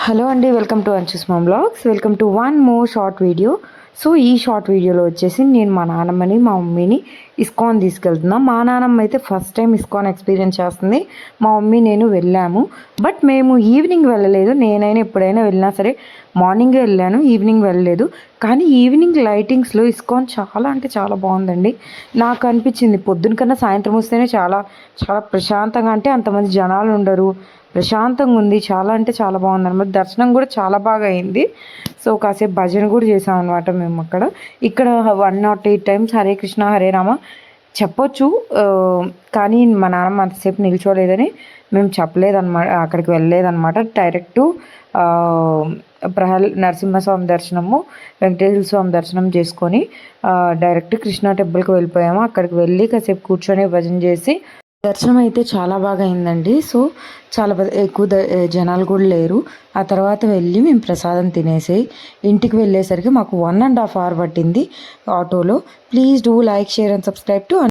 Hello అండి, welcome to Anchu's mom blogs. Welcome to one more short video. So ఈ short వీడియోలో వచ్చేసి నేను మా నాన్నమ్మని మా మమ్మీని ఇస్కాన్ తీసుకెళ్తున్నా. మా నాన్నమ్మ అయితే ఫస్ట్ టైం ఇస్కాన్ ఎక్స్పీరియన్స్ చేస్తుంది. మా మమ్మీ నేను వెళ్ళాము, బట్ మేము ఈవినింగ్ వెళ్ళలేదు. నేనైనా ఎప్పుడైనా వెళ్ళినా సరే మార్నింగే వెళ్ళాను, ఈవినింగ్ వెళ్ళలేదు. కానీ ఈవినింగ్ లైటింగ్స్లో ఇస్కాన్ చాలా అంటే చాలా బాగుందండి. నాకు అనిపించింది పొద్దున కన్నా సాయంత్రం వస్తేనే చాలా చాలా ప్రశాంతంగా, అంటే అంతమంది జనాలు ఉండరు, ప్రశాంతంగా ఉంది. చాలా అంటే చాలా బాగుంది అనమాట. దర్శనం కూడా చాలా బాగా అయింది. సో కాసేపు భజన కూడా చేసాం అనమాట మేము అక్కడ. ఇక్కడ 108 టైమ్స్ హరే కృష్ణ హరే రామ చెప్పొచ్చు, కానీ మా నాన్నమ్మ అంతసేపు నిల్చోలేదని మేము చెప్పలేదన్నమాట, అక్కడికి వెళ్ళలేదన్నమాట. డైరెక్టు నరసింహస్వామి దర్శనము, వెంకటేశ్వర స్వామి దర్శనం చేసుకొని డైరెక్ట్ కృష్ణా టెంపుల్కి వెళ్ళిపోయాము. అక్కడికి వెళ్ళి కాసేపు కూర్చొని భజన చేసి దర్శనం అయితే చాలా బాగా అయిందండి. సో చాలా ఎక్కువ జనాలు కూడా లేరు. ఆ తర్వాత వెళ్ళి మేము ప్రసాదం తినేసి ఇంటికి వెళ్ళేసరికి మాకు 1.5 hour పట్టింది ఆటోలో. Please do like, share and subscribe to